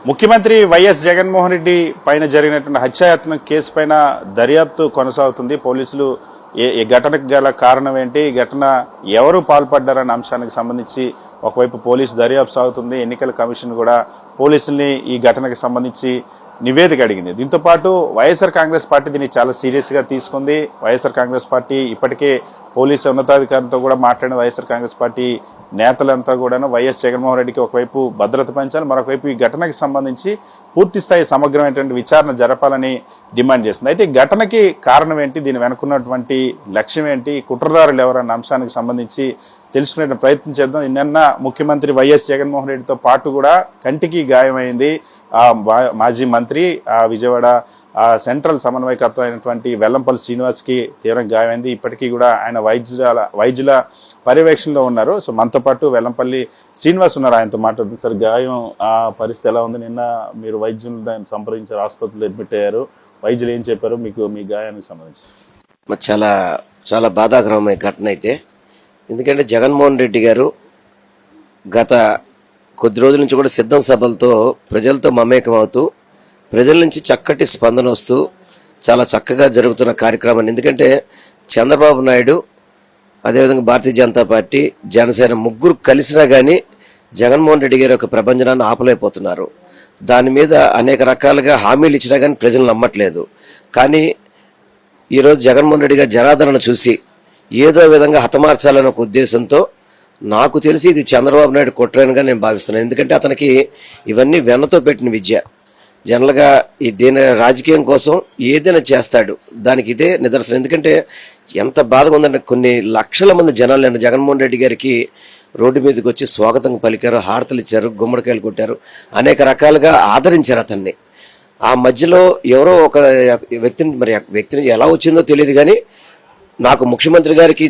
ముఖ్యమంత్రి వైఎస్ జగన్మోహన్ రెడ్డి పైన జరిగినటువంటి హత్యాయత్నం కేసు పైన దర్యాప్తు కొనసాగుతుంది. పోలీసులు ఈ ఘటనకు గల కారణం ఏంటి, ఈ ఘటన ఎవరు పాల్పడ్డారన్న అంశానికి సంబంధించి ఒకవైపు పోలీసు దర్యాప్తు సాగుతుంది. ఎన్నికల కమిషన్ కూడా పోలీసుల్ని ఈ ఘటనకు సంబంధించి నివేదిక అడిగింది. దీంతో పాటు వైఎస్ఆర్ కాంగ్రెస్ పార్టీ దీన్ని చాలా సీరియస్గా తీసుకుంది. వైఎస్ఆర్ కాంగ్రెస్ పార్టీ ఇప్పటికే పోలీసు ఉన్నతాధికారులతో కూడా మాట్లాడిన వైఎస్ఆర్ కాంగ్రెస్ పార్టీ నేతలంతా కూడాను వైఎస్ జగన్మోహన్ రెడ్డికి ఒకవైపు భద్రత పెంచాలి, మరొకవైపు ఈ ఘటనకి సంబంధించి పూర్తిస్థాయి సమగ్రమైనటువంటి విచారణ జరపాలని డిమాండ్ చేస్తుంది. అయితే ఈ ఘటనకి కారణం ఏంటి, దీని వెనుకున్నటువంటి లక్ష్యం ఏంటి, కుట్రదారులు ఎవరన్న అంశానికి సంబంధించి తెలుసుకునే ప్రయత్నం చేద్దాం. నిన్న ముఖ్యమంత్రి వైఎస్ జగన్మోహన్ రెడ్డితో పాటు కూడా కంటికి గాయమైంది మాజీ మంత్రి విజయవాడ సెంట్రల్ సమన్వయకర్త అయినటువంటి వెల్లంపల్లి శ్రీనివాస్కి తీవ్రంగా గాయమైంది. ఇప్పటికీ కూడా ఆయన వైద్యుల పర్యవేక్షణలో ఉన్నారు. సో మనతో పాటు వెల్లంపల్లి శ్రీనివాస్ ఉన్నారు, ఆయనతో మాట్లాడుతుంది. సార్, గాయం పరిస్థితి ఎలా ఉంది? నిన్న మీరు వైద్యులు దాన్ని సంప్రదించారు, ఆసుపత్రిలో అడ్మిట్ అయ్యారు. వైద్యులు ఏం చెప్పారు మీకు మీ గాయానికి సంబంధించి? చాలా చాలా బాధాకరమైన ఘటన అయితే. ఎందుకంటే జగన్మోహన్ రెడ్డి గారు గత కొద్ది రోజుల నుంచి కూడా సిద్ధం సభలతో ప్రజలతో మమేకం అవుతూ ప్రజల నుంచి చక్కటి స్పందన వస్తూ చాలా చక్కగా జరుగుతున్న కార్యక్రమాన్ని, ఎందుకంటే చంద్రబాబు నాయుడు అదేవిధంగా భారతీయ జనతా పార్టీ జనసేన ముగ్గురు కలిసినా కానీ జగన్మోహన్ రెడ్డి గారి యొక్క ప్రభంజనాన్ని ఆపలేకపోతున్నారు. దాని మీద అనేక రకాలుగా హామీలు ఇచ్చినా కానీ ప్రజలు నమ్మట్లేదు. కానీ ఈరోజు జగన్మోహన్ రెడ్డి గారి జనాదరణ చూసి ఏదో విధంగా హతమార్చాలనే ఒక ఉద్దేశంతో నాకు తెలిసి ఇది చంద్రబాబు నాయుడు కుట్రనుగా నేను భావిస్తున్నాను. ఎందుకంటే అతనికి ఇవన్నీ వెన్నతో పెట్టిన విద్య. జనరల్గా ఈ దీని రాజకీయం కోసం ఏదైనా చేస్తాడు, దానికి ఇదే నిదర్శనం. ఎందుకంటే ఎంత బాధగా ఉందంటే కొన్ని లక్షల మంది జనాలు నేను జగన్మోహన్ రెడ్డి గారికి రోడ్డు మీదకి వచ్చి స్వాగతం పలికారు, హారతలు ఇచ్చారు, గుమ్మడికాయలు కొట్టారు, అనేక రకాలుగా ఆదరించారు అతన్ని. ఆ మధ్యలో ఎవరో ఒక వ్యక్తిని ఎలా వచ్చిందో తెలియదు, కానీ నాకు ముఖ్యమంత్రి గారికి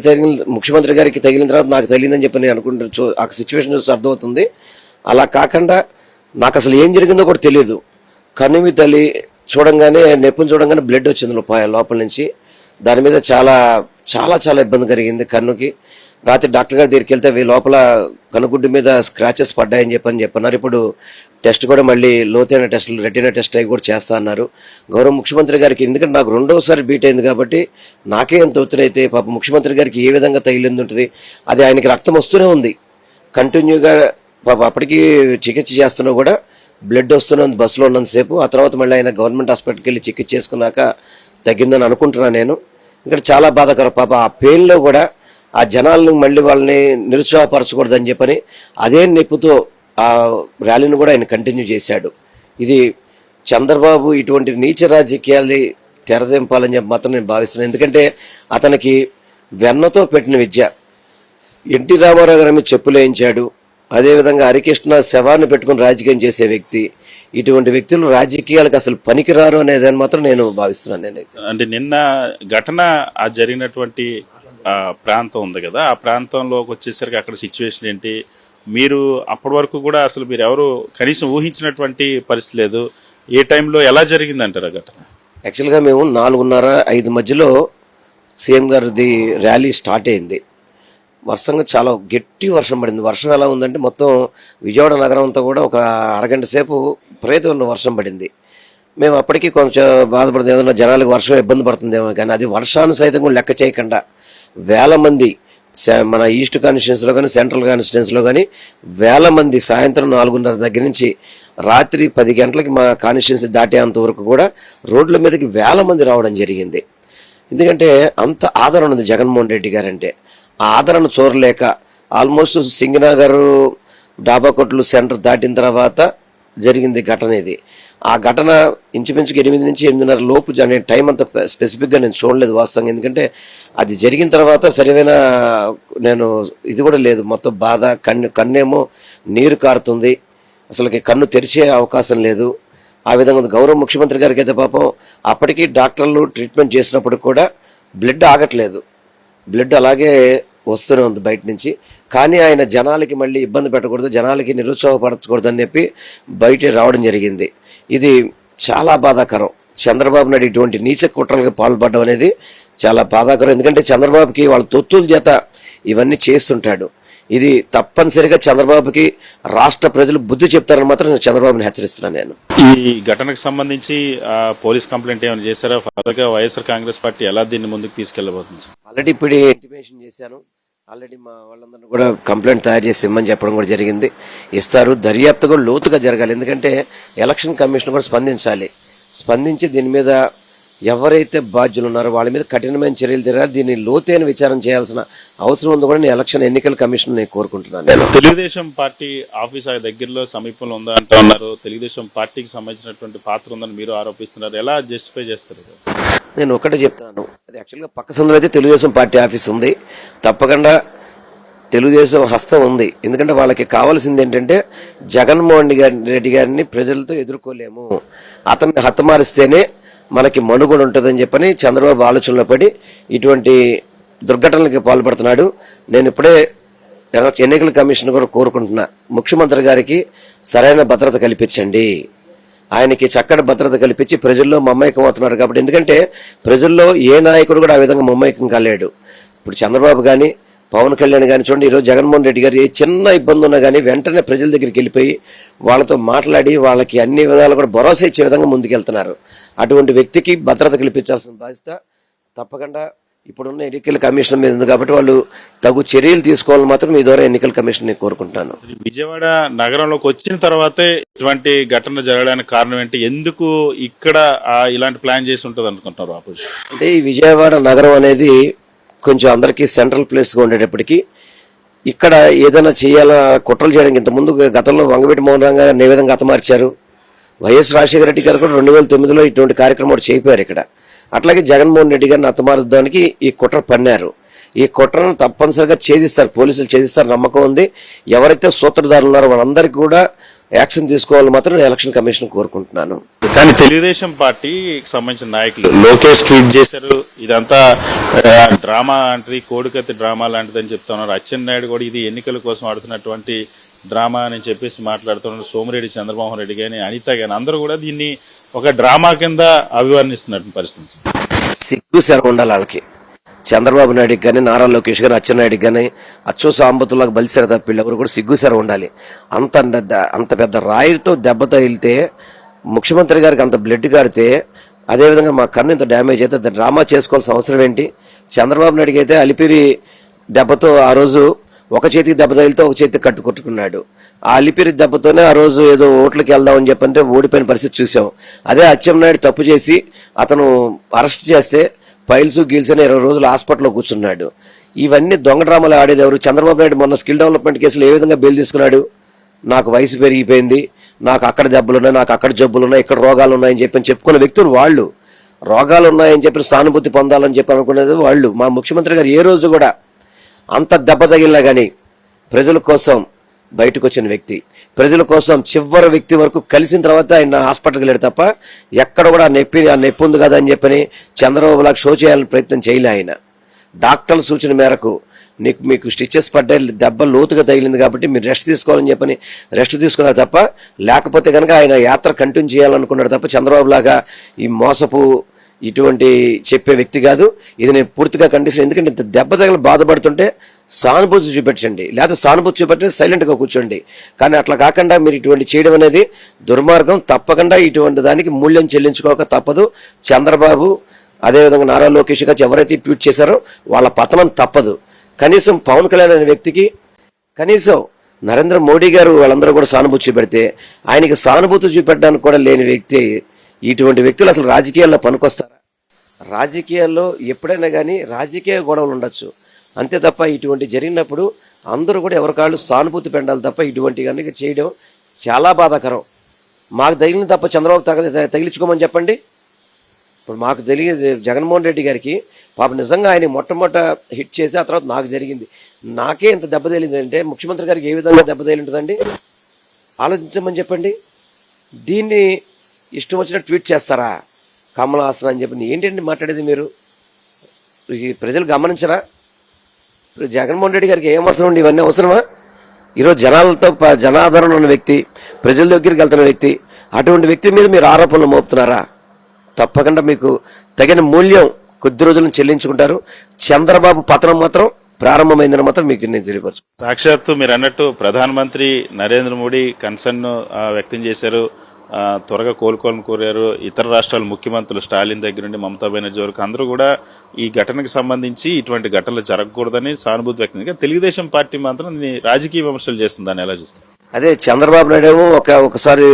తగిలిన తర్వాత నాకు తగిలిందని చెప్పి నేను అనుకుంటూ ఆ సిచ్యువేషన్ చూసి అర్థమవుతుంది. అలా కాకుండా నాకు అసలు ఏం జరిగిందో కూడా తెలియదు. కన్నుమి తల్లి చూడంగానే, నొప్పిని చూడంగానే బ్లడ్ వచ్చింది లోపల నుంచి. దాని మీద చాలా చాలా చాలా ఇబ్బంది కలిగింది కన్నుకి. రాత్రి డాక్టర్ గారి దగ్గరికి వెళ్తే లోపల కనుగుడ్డు మీద స్క్రాచెస్ పడ్డాయని చెప్పన్నారు. ఇప్పుడు టెస్ట్ కూడా మళ్ళీ లోతైన టెస్టులు, రెటీనా టెస్ట్ అవి కూడా చేస్తా అన్నారు. గౌరవ ముఖ్యమంత్రి గారికి, ఎందుకంటే నాకు రెండోసారి బీట్ అయింది కాబట్టి నాకే ఎంత ఒత్తిడైతే పాప ముఖ్యమంత్రి గారికి ఏ విధంగా తగిలింది ఉంటుంది. అది ఆయనకి రక్తం వస్తూనే ఉంది కంటిన్యూగా. పాప అప్పటికి చికిత్స చేస్తున్నా కూడా బ్లడ్ వస్తూనే ఉంది బస్సులో ఉన్నంతసేపు. ఆ తర్వాత మళ్ళీ ఆయన గవర్నమెంట్ హాస్పిటల్కి వెళ్ళి చికిత్స చేసుకున్నాక తగ్గిందని అనుకుంటున్నాను నేను. ఎందుకంటే చాలా బాధాకరం. పాప ఆ పెయిన్లో కూడా ఆ జనాలను మళ్ళీ వాళ్ళని నిరుత్సాహపరచకూడదని చెప్పని అదే నొప్పితో ఆ ర్యాలీని కూడా ఆయన కంటిన్యూ చేశాడు. ఇది చంద్రబాబు ఇటువంటి నీచ రాజకీయాలు తెరదింపాలని చెప్పి మాత్రం నేను భావిస్తున్నాను. ఎందుకంటే అతనికి వెన్నతో పెట్టిన విద్య. ఎన్టీ రామారావు గారి మీద చెప్పులు వేయించాడు. అదేవిధంగా హరికృష్ణ శవాన్ని పెట్టుకుని రాజకీయం చేసే వ్యక్తి. ఇటువంటి వ్యక్తులు రాజకీయాలకు అసలు పనికిరారు అనేదాన్ని మాత్రం నేను భావిస్తున్నాను. నేను అంటే నిన్న ఘటన జరిగినటువంటి ప్రాంతం ఉంది కదా, ఆ ప్రాంతంలోకి వచ్చేసరికి అక్కడ సిచ్యువేషన్ ఏంటి? మీరు అప్పటి వరకు కూడా అసలు మీరు ఎవరు కనీసం ఊహించినటువంటి పరిస్థితి లేదు. ఏ టైంలో ఎలా జరిగిందంటారు ఆ ఘటన? యాక్చువల్గా మేము 4:30-5 మధ్యలో సీఎం గారిది ర్యాలీ స్టార్ట్ అయింది. వర్షంగా చాలా గట్టి వర్షం పడింది. వర్షం ఎలా ఉందంటే మొత్తం విజయవాడ నగరం అంతా కూడా ఒక అరగంట సేపు విపరీతమైన వర్షం పడింది. మేము అప్పటికీ కొంచెం బాధపడుతుంది, ఏదన్నా జనాలకు వర్షం ఇబ్బంది పడుతుందేమో. కానీ అది వర్షాన్ని సైతం కూడా లెక్క చేయకుండా వేల మంది మన ఈస్ట్ కాన్స్టిట్యున్సీలో కానీ సెంట్రల్ కాన్స్టిట్యున్సీలో కానీ వేల మంది సాయంత్రం 4:30 దగ్గర నుంచి రాత్రి 10 గంటలకి మా కాన్స్టిట్యున్సీ దాటేంత వరకు కూడా రోడ్ల మీదకి వేల మంది రావడం జరిగింది. ఎందుకంటే అంత ఆదరణ ఉంది జగన్మోహన్ రెడ్డి గారంటే. ఆ ఆదరణ చూడలేక ఆల్మోస్ట్ సింగనగర్ డాబా కొట్లు సెంటర్ దాటిన తర్వాత జరిగింది ఘటన ఇది. ఆ ఘటన ఇంచుమించుగా 8 నుంచి 8:30 లోపు అనే టైం అంత స్పెసిఫిక్గా నేను చూడలేదు వాస్తవంగా. ఎందుకంటే అది జరిగిన తర్వాత సరైన నేను ఇది కూడా లేదు. మొత్తం బాధ, కన్నేమో నీరు కారుతుంది, అసలుకి కన్ను తెరిచే అవకాశం లేదు. ఆ విధంగా గౌరవ ముఖ్యమంత్రి గారికి అయితే పాపం అప్పటికీ డాక్టర్లు ట్రీట్మెంట్ చేసినప్పుడు కూడా బ్లడ్ ఆగట్లేదు, బ్లడ్ అలాగే వస్తూనే ఉంది బయట నుంచి. కానీ ఆయన జనాలకి మళ్ళీ ఇబ్బంది పెట్టకూడదు, జనాలకి నిరుత్సాహపరచకూడదు అని చెప్పి బయట రావడం జరిగింది. ఇది చాలా బాధాకరం. చంద్రబాబు నాయుడు ఇటువంటి నీచ కుట్రలకు పాల్పడడం అనేది చాలా బాధాకరం. ఎందుకంటే చంద్రబాబుకి వాళ్ళ తొత్తుల చేత ఇవన్నీ చేస్తుంటాడు. ఇది తప్పనిసరిగా చంద్రబాబుకి రాష్ట్ర ప్రజలు బుద్ధి చెప్తారని మాత్రం నేను చంద్రబాబుని హెచ్చరిస్తున్నాను. నేను ఈ ఘటనకు సంబంధించి పోలీస్ కంప్లైంట్ ఏమైనా చేశారా? ఫర్దర్గా వైఎస్ఆర్ కాంగ్రెస్ పార్టీ ఎలా దీన్ని ముందుకు తీసుకెళ్లబోతుంది? ఆల్రెడీ ఇప్పుడు ఇంటిమేషన్ చేశాను. ఆల్రెడీ మా వాళ్ళందరినీ కూడా కంప్లైంట్ తయారు చేసి ఇమ్మని చెప్పడం కూడా జరిగింది. ఇస్తారు. దర్యాప్తు కూడా లోతుగా జరగాలి. ఎందుకంటే ఎలక్షన్ కమిషన్ కూడా స్పందించి దీని మీద ఎవరైతే బాధ్యులు ఉన్నారో వాళ్ళ మీద కఠినమైన చర్యలు తీరాలి. దీన్ని లోతైన విచారణ చేయాల్సిన అవసరం ఉంది కూడా నేను ఎన్నికల కమిషన్ నేను కోరుకుంటున్నాను. నేను తెలుగుదేశం పార్టీ ఆఫీస్ ఆ దగ్గరలో సమీపంలో ఉందా అంటూ ఉన్నారు. తెలుగుదేశం పార్టీకి సంబంధించినటువంటి పాత్ర ఉందని మీరు ఆరోపిస్తున్నారు. ఎలా జస్టిఫై చేస్తారు? నేను ఒకటే చెప్తాను, అది యాక్చువల్గా పక్క సందులో అయితే తెలుగుదేశం పార్టీ ఆఫీస్ ఉంది. తప్పకుండా తెలుగుదేశం హస్తం ఉంది. ఎందుకంటే వాళ్ళకి కావాల్సింది ఏంటంటే జగన్మోహన్ రెడ్డి గారిని ప్రజలతో ఎదుర్కోలేము, అతన్ని హతమారిస్తేనే మనకి మనుగడ ఉంటుందని చెప్పని చంద్రబాబు ఆలోచనలో పడి ఇటువంటి దుర్ఘటనలకి పాల్పడుతున్నాడు. నేను ఇప్పుడే ఎన్నికల కమిషన్ కూడా కోరుకుంటున్నా, ముఖ్యమంత్రి గారికి సరైన భద్రత కల్పించండి. ఆయనకి చక్కటి భద్రత కల్పించి ప్రజల్లో మమ్మకం అవుతున్నారు కాబట్టి. ఎందుకంటే ప్రజల్లో ఏ నాయకుడు కూడా ఆ విధంగా మమ్మకం కాలేడు. ఇప్పుడు చంద్రబాబు కానీ పవన్ కళ్యాణ్ కానీ చూడండి, ఈరోజు జగన్మోహన్ రెడ్డి గారు ఏ చిన్న ఇబ్బంది ఉన్నా కానీ వెంటనే ప్రజల దగ్గరికి వెళ్ళిపోయి వాళ్ళతో మాట్లాడి వాళ్ళకి అన్ని విధాలు కూడా భరోసా ఇచ్చే విధంగా ముందుకెళ్తున్నారు. అటువంటి వ్యక్తికి భద్రత కల్పించాల్సిన బాధ్యత తప్పకుండా ఇప్పుడున్న ఎన్నికల కమిషన్ మీద ఉంది కాబట్టి వాళ్ళు తగు చర్యలు తీసుకోవాలని మాత్రం మీ ద్వారా ఎన్నికల కమిషన్ కోరుకుంటున్నాను. విజయవాడ నగరంలోకి వచ్చిన తర్వాతే ఇటువంటి ఘటన జరగడానికి కారణం ఏంటి? ఎందుకు ఇక్కడ ఇలాంటి ప్లాన్ చేసి ఉంటుంది అనుకుంటున్నారు ఆపోజిషన్? అంటే ఈ విజయవాడ నగరం అనేది కొంచెం అందరికీ సెంట్రల్ ప్లేస్గా ఉండేటప్పటికీ ఇక్కడ ఏదైనా చేయాలా కుట్రలు చేయడానికి ఇంతకుముందు గతంలో వంగవీటి మోహన్ రంగా ఏ విధంగా హతమార్చారు, వైఎస్ రాజశేఖర రెడ్డి గారు కూడా 2009లో ఇటువంటి కార్యక్రమం చేయిపోయారు ఇక్కడ. అట్లాగే జగన్మోహన్ రెడ్డి గారిని హతమార్చడానికి ఈ కుట్ర పన్నారు. ఈ కుట్రను తప్పనిసరిగా ఛేదిస్తారు, పోలీసులు ఛేదిస్తారు నమ్మకం ఉంది. ఎవరైతే సూత్రధారులు ఉన్నారో వాళ్ళందరికీ కూడా యాక్షన్ తీసుకోవాలని మాత్రం ఎలక్షన్ కమిషన్ కోరుకుంటున్నాను. కానీ తెలుగుదేశం పార్టీకి సంబంధించిన నాయకులు లోకేష్ ట్వీట్ చేశారు, ఇదంతా డ్రామా లాంటిది, కోడికత్తి డ్రామా లాంటిది అని చెప్తున్నారు. అచ్చెన్నాయుడు కూడా ఇది ఎన్నికల కోసం ఆడుతున్నటువంటి డ్రామా అని చెప్పేసి మాట్లాడుతున్నారు. సోమిరెడ్డి చంద్రమోహన్ రెడ్డి కానీ అనిత కానీ అందరూ కూడా దీన్ని ఒక డ్రామా కింద అభివర్ణిస్తున్నటువంటి పరిస్థితి. సిగ్గు శరం ఉండాలి వాళ్ళకి. చంద్రబాబు నాయుడికి కానీ నారా లోకేష్ గారు అచ్చెన్నాయుడికి కానీ అచ్చు సాంబతులకు బలిసారు తప్పిళ్ళు ఎవరు కూడా సిగ్గుసార ఉండాలి. అంత పెద్ద రాయితో దెబ్బ తగిలితే, ముఖ్యమంత్రి గారికి అంత బ్లడ్ కారితే, అదేవిధంగా మా కన్ను ఇంత డ్యామేజ్ అయితే డ్రామా చేసుకోవాల్సిన అవసరం ఏంటి? చంద్రబాబు నాయుడికి అయితే అలిపిరి దెబ్బతో ఆ రోజు ఒక చేతికి దెబ్బ తగిలితే ఒక చేతికి కట్టుకొట్టుకున్నాడు. ఆ అలిపిరి దెబ్బతోనే ఆ రోజు ఏదో ఓట్లకి వెళ్దామని చెప్పంటే ఓడిపోయిన పరిస్థితి చూసాం. అదే అచ్చెన్నాయుడు తప్పు చేసి అతను అరెస్ట్ చేస్తే పైల్స్ గీల్స్ అని 20 రోజులు హాస్పిటల్లో కూర్చున్నాడు. ఇవన్నీ దొంగ డ్రామాలు ఆడేది ఎవరు? చంద్రబాబు నాయుడు మొన్న స్కిల్ డెవలప్మెంట్ కేసులో ఏ విధంగా బెయిల్ తీసుకున్నాడు? నాకు వయసు పెరిగిపోయింది, నాకు అక్కడ దెబ్బలున్నాయి, నాకు అక్కడ జబ్బులున్నాయి, ఇక్కడ రోగాలు ఉన్నాయని చెప్పని చెప్పుకున్న వ్యక్తులు వాళ్ళు. రోగాలు ఉన్నాయని చెప్పి సానుభూతి పొందాలని చెప్పి అనుకునేది వాళ్ళు. మా ముఖ్యమంత్రి గారు ఏ రోజు కూడా అంత దెబ్బ తగిలినా కానీ ప్రజల కోసం బయటకు వచ్చిన వ్యక్తి, ప్రజల కోసం చివరి వ్యక్తి వరకు కలిసిన తర్వాత ఆయన హాస్పిటల్కి వెళ్ళాడు తప్ప ఎక్కడ కూడా ఆ నొప్పి ఉంది కదా అని చెప్పని చంద్రబాబులాగా షో చేయాలని ప్రయత్నం చేయలే ఆయన. డాక్టర్ల సూచన మేరకు మీకు స్టిచెస్ పడ్డాయి, దెబ్బ లోతుగా తగిలింది కాబట్టి మీరు రెస్ట్ తీసుకోవాలని చెప్పని రెస్ట్ తీసుకున్నారు తప్ప, లేకపోతే కనుక ఆయన యాత్ర కంటిన్యూ చేయాలనుకున్నాడు తప్ప చంద్రబాబు లాగా ఈ మోసపు ఇటువంటి చెప్పే వ్యక్తి కాదు. ఇది నేను పూర్తిగా ఖండిస్తాను. ఎందుకంటే ఇంత దెబ్బ తగిలి బాధపడుతుంటే సానుభూతి చూపెట్టండి, లేకపోతే సానుభూతి చూపెట్టండి, సైలెంట్గా కూర్చోండి. కానీ అట్లా కాకుండా మీరు ఇటువంటి చేయడం అనేది దుర్మార్గం. తప్పకుండా ఇటువంటి దానికి మూల్యం చెల్లించుకోక తప్పదు. చంద్రబాబు అదేవిధంగా నారా లోకేష్ గారు ఎవరైతే ట్వీట్ చేశారో వాళ్ళ పతనం తప్పదు. కనీసం పవన్ కళ్యాణ్ అనే వ్యక్తికి, కనీసం నరేంద్ర మోడీ గారు వాళ్ళందరూ కూడా సానుభూతి చూపెడితే ఆయనకి సానుభూతి చూపెట్టడానికి కూడా లేని వ్యక్తి. ఇటువంటి వ్యక్తులు అసలు రాజకీయాల్లో పనికొస్తారా? రాజకీయాల్లో ఎప్పుడైనా కానీ రాజకీయ గొడవలు ఉండొచ్చు, అంతే తప్ప ఇటువంటి జరిగినప్పుడు అందరూ కూడా ఎవరికాళ్ళు సానుభూతి పెండాలి తప్ప ఇటువంటి కనుక చేయడం చాలా బాధాకరం. మాకు తగిలిన తప్ప చంద్రబాబు తగిలించుకోమని చెప్పండి. ఇప్పుడు మాకు తెలియదు జగన్మోహన్ రెడ్డి గారికి పాప నిజంగా ఆయన మొట్టమొదట హిట్ చేసి ఆ తర్వాత నాకు జరిగింది. నాకే ఇంత దెబ్బ తగిలిందంటే ముఖ్యమంత్రి గారికి ఏ విధంగా దెబ్బ తగిలి ఉంటుందండి? ఆలోచించమని చెప్పండి. దీన్ని ఇష్టం వచ్చిన ట్వీట్ చేస్తారా? కమల్ హాసన్ అని చెప్పి ఏంటండి మాట్లాడేది మీరు? ప్రజలు గమనించరా? జగన్మోహన్ రెడ్డి గారికి ఏం అవసరం ఉండి ఇవన్నీ అవసరమా? ఈరోజు జనాలతో జనాదరణ ఉన్న వ్యక్తి, ప్రజల దగ్గరికి వెళ్తున్న వ్యక్తి, అటువంటి వ్యక్తి మీద మీరు ఆరోపణలు మోపుతున్నారా? తప్పకుండా మీకు తగిన మూల్యం కొద్ది రోజులను చెల్లించుకుంటారు. చంద్రబాబు పతనం మాత్రం ప్రారంభమైందని మాత్రం మీకు నేను తెలియపరచు. సాక్షాత్తు మీరు అన్నట్టు ప్రధానమంత్రి నరేంద్ర మోడీ కన్సర్న్ వ్యక్తం చేశారు, త్వరగా కోలుకోవాలని కోరారు. ఇతర రాష్ట్రాల ముఖ్యమంత్రులు స్టాలిన్ దగ్గర నుండి మమతా బెనర్జీ వరకు అందరూ కూడా ఈ ఘటనకు సంబంధించి ఇటువంటి ఘటనలు జరగకూడదని సానుభూతి వ్యక్తం చేశారు. తెలుగుదేశం పార్టీ మాత్రం దీన్ని రాజకీయ విమర్శలు చేస్తుంది, దాన్ని ఎలా చూస్తారు? అదే చంద్రబాబు నాయుడు ఏమో ఒకసారి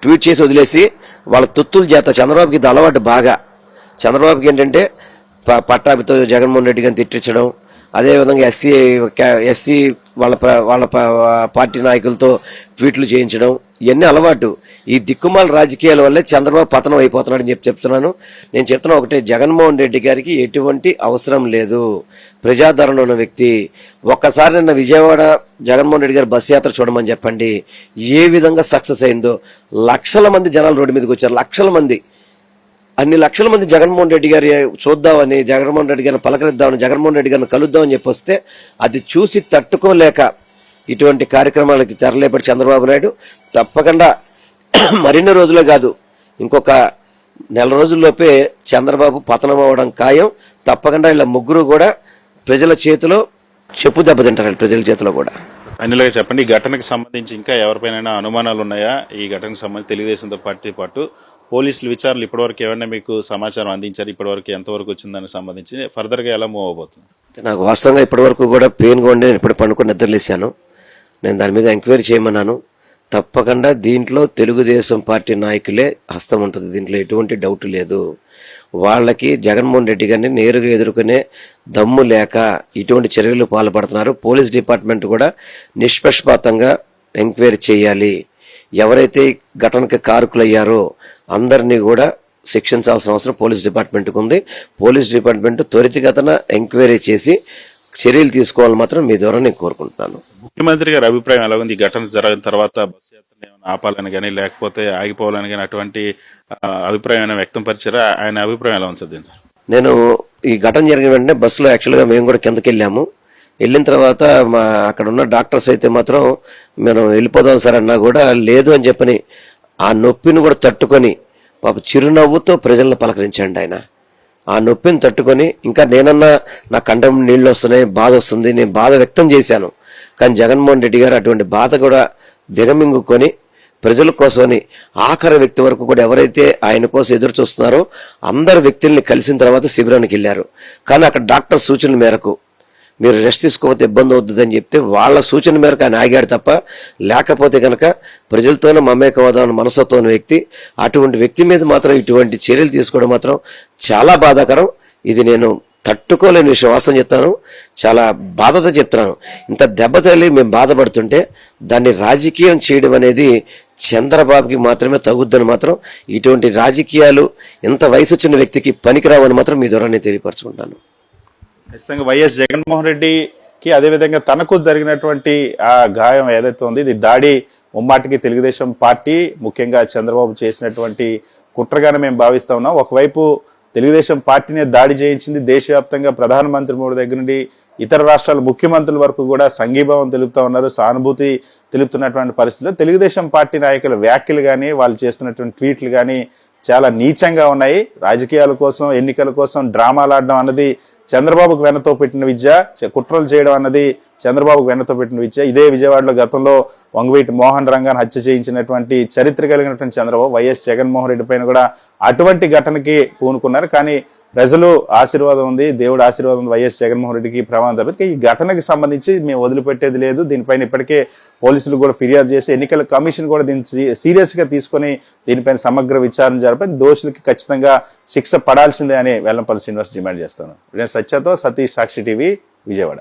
ట్వీట్ చేసి వదిలేసి వాళ్ళ తొత్తుల చేత చంద్రబాబుకి ఇది అలవాటు బాగా. చంద్రబాబుకి ఏంటంటే పట్టాభితో జగన్మోహన్ రెడ్డి గారిని తిట్టించడం, అదేవిధంగా ఎస్సీ వాళ్ళ పార్టీ నాయకులతో ట్వీట్లు చేయించడం, ఇవన్నీ అలవాటు. ఈ దిక్కుమాల రాజకీయాల వల్లే చంద్రబాబు పతనం అయిపోతున్నాడని చెప్తున్నాను. నేను చెప్తున్నా ఒకటే, జగన్మోహన్ రెడ్డి గారికి ఎటువంటి అవసరం లేదు, ప్రజాదరణ ఉన్న వ్యక్తి. ఒక్కసారి నిన్న విజయవాడ జగన్మోహన్ రెడ్డి గారి బస్ యాత్ర చూడమని చెప్పండి, ఏ విధంగా సక్సెస్ అయిందో. లక్షల మంది జనాలు రోడ్డు మీదకి వచ్చారు, లక్షల మంది. అన్ని లక్షల మంది జగన్మోహన్ రెడ్డి గారి చూద్దామని, జగన్మోహన్ రెడ్డి గారిని పలకరిద్దామని, జగన్మోహన్ రెడ్డి గారిని కలుద్దామని చెప్పి వస్తే అది చూసి తట్టుకోలేక ఇటువంటి కార్యక్రమాలకి తెరలేపటి చంద్రబాబు నాయుడు తప్పకుండా మరిన్ని రోజులే కాదు, ఇంకొక నెల రోజుల్లోపే చంద్రబాబు పతనం అవ్వడం ఖాయం. తప్పకుండా ఇలా ముగ్గురు కూడా ప్రజల చేతిలో చెప్పు దెబ్బతింటారు, ప్రజల చేతిలో కూడా. ఫైనల్గా చెప్పండి, ఈ ఘటనకు సంబంధించి ఇంకా ఎవరిపైన అనుమానాలు ఉన్నాయా? ఈ ఘటనకు సంబంధించి తెలుగుదేశంతో పాటు పోలీసులు విచారణలు ఇప్పటివరకు ఏమైనా మీకు సమాచారం అందించారు? ఇప్పటివరకు ఎంతవరకు వచ్చిందానికి సంబంధించి ఫర్దర్గా ఎలా మూవ్ అవబోతుంది? నాకు వాస్తవంగా ఇప్పటివరకు కూడా పెయిన్గా ఉండి నేను ఇప్పుడు పండుకొని నిద్రలేసాను. నేను దాని మీద ఎంక్వైరీ చేయమన్నాను. తప్పకుండా దీంట్లో తెలుగుదేశం పార్టీ నాయకులే హస్తం ఉంటుంది, దీంట్లో ఎటువంటి డౌట్ లేదు. వాళ్ళకి జగన్మోహన్ రెడ్డి గారిని నేరుగా ఎదుర్కొనే దమ్ము లేక ఇటువంటి చర్యలు పాల్పడుతున్నారు. పోలీస్ డిపార్ట్మెంట్ కూడా నిష్పక్షపాతంగా ఎంక్వైరీ చేయాలి. ఎవరైతే ఘటనకి కారకులయ్యారో అందరినీ కూడా శిక్షించాల్సిన అవసరం పోలీస్ డిపార్ట్మెంట్కి ఉంది. పోలీస్ డిపార్ట్మెంట్ త్వరితగతిన ఎంక్వైరీ చేసి చర్యలు తీసుకోవాలని మాత్రం మీ ద్వారా నేను కోరుకుంటున్నాను. ముఖ్యమంత్రి గారి అభిప్రాయం ఎలా ఉంది? ఈ ఘటన జరిగిన తర్వాత బస్సు యాత్రను ఏమైనా ఆపాలని కానీ లేకపోతే ఆగిపోవాలని కానీ అటువంటి అభిప్రాయం ఏమైనా వ్యక్తం పరిచారా? ఆయన అభిప్రాయం ఎలా ఉంది సార్ దీని? నేను ఈ ఘటన జరిగిన వెంటనే బస్సులో యాక్చువల్గా మేము కూడా కిందకి వెళ్ళాము. వెళ్ళిన తర్వాత అక్కడ ఉన్న డాక్టర్స్ అయితే మాత్రం మనం వెళ్ళిపోదాం సార్ అన్నా కూడా లేదు అని చెప్పని ఆ నొప్పిని కూడా తట్టుకొని పాప చిరునవ్వుతో ప్రజలను పలకరించండి ఆయన. ఆ నొప్పిని తట్టుకొని ఇంకా నేనన్నా నా కంఠం నీళ్ళు వస్తున్నాయి, బాధ వస్తుంది, నేను బాధ వ్యక్తం చేశాను. కానీ జగన్మోహన్ రెడ్డి గారు అటువంటి బాధ కూడా దిగమింగుకొని ప్రజల కోసమని ఆఖరి వ్యక్తి వరకు కూడా ఎవరైతే ఆయన కోసం ఎదురు చూస్తున్నారో అందరు వ్యక్తుల్ని కలిసిన తర్వాత శిబిరానికి వెళ్ళారు. కానీ అక్కడ డాక్టర్ సూచనల మేరకు మీరు రెస్ట్ తీసుకోకపోతే ఇబ్బంది అవుతుందని చెప్తే వాళ్ళ సూచన మేరకు ఆయన ఆగాడు తప్ప, లేకపోతే కనుక ప్రజలతోనే మమేకమవుదామని మనసుతో ఉన్న వ్యక్తి. అటువంటి వ్యక్తి మీద మాత్రం ఇటువంటి చర్యలు తీసుకోవడం మాత్రం చాలా బాధాకరం. ఇది నేను తట్టుకోలేని విషయం, వాస్తవం చెప్తాను, చాలా బాధతో చెప్తున్నాను. ఇంత దెబ్బతల్లి మేము బాధపడుతుంటే దాన్ని రాజకీయం చేయడం అనేది చంద్రబాబుకి మాత్రమే తగుద్దని మాత్రం, ఇటువంటి రాజకీయాలు ఇంత వయసు వచ్చిన వ్యక్తికి పనికిరావని మాత్రం మీ ద్వారా నేను తెలియపరచుకుంటాను. ఖచ్చితంగా వైఎస్ జగన్మోహన్ రెడ్డికి అదేవిధంగా తనకు జరిగినటువంటి ఆ గాయం ఏదైతే ఉంది, ఇది దాడి ముమ్మాటికి తెలుగుదేశం పార్టీ ముఖ్యంగా చంద్రబాబు చేసినటువంటి కుట్రగానే మేము భావిస్తా ఉన్నాం. ఒకవైపు తెలుగుదేశం పార్టీనే దాడి చేయించింది, దేశవ్యాప్తంగా ప్రధానమంత్రి మోడీ దగ్గర నుండి ఇతర రాష్ట్రాల ముఖ్యమంత్రుల వరకు కూడా సంఘీభావం తెలుపుతా ఉన్నారు, సానుభూతి తెలుపుతున్నటువంటి పరిస్థితుల్లో తెలుగుదేశం పార్టీ నాయకుల వ్యాఖ్యలు కానీ వాళ్ళు చేస్తున్నటువంటి ట్వీట్లు కానీ చాలా నీచంగా ఉన్నాయి. రాజకీయాల కోసం, ఎన్నికల కోసం డ్రామాలు ఆడడం అన్నది చంద్రబాబుకు వెన్నతో పెట్టిన విద్య, కుట్రలు చేయడం అన్నది చంద్రబాబుకు వెన్నతో పెట్టిన విద్య. ఇదే విజయవాడలో గతంలో వంగవీటి మోహన్ రంగాన్ని హత్య చేయించినటువంటి చరిత్ర కలిగినటువంటి చంద్రబాబు వైఎస్ జగన్మోహన్ రెడ్డి పైన కూడా అటువంటి ఘటనకి పూనుకున్నారు. కానీ ప్రజలు ఆశీర్వాదం ఉంది, దేవుడు ఆశీర్వాదం ఉంది వైఎస్ జగన్మోహన్ రెడ్డికి ప్రమాదం తప్ప ఈ ఘటనకి సంబంధించి మేము వదిలిపెట్టేది లేదు. దీనిపైన ఇప్పటికే పోలీసులు కూడా ఫిర్యాదు చేసి ఎన్నికల కమిషన్ కూడా దీన్ని సీరియస్ గా తీసుకొని దీనిపైన సమగ్ర విచారణ జరిపి దోషులకి ఖచ్చితంగా శిక్ష పడాల్సిందే అని వెల్లంపల్లి శ్రీనివాస్ డిమాండ్ చేస్తాను. సత్యతో సతీష్, సాక్షి టీవీ, విజయవాడ.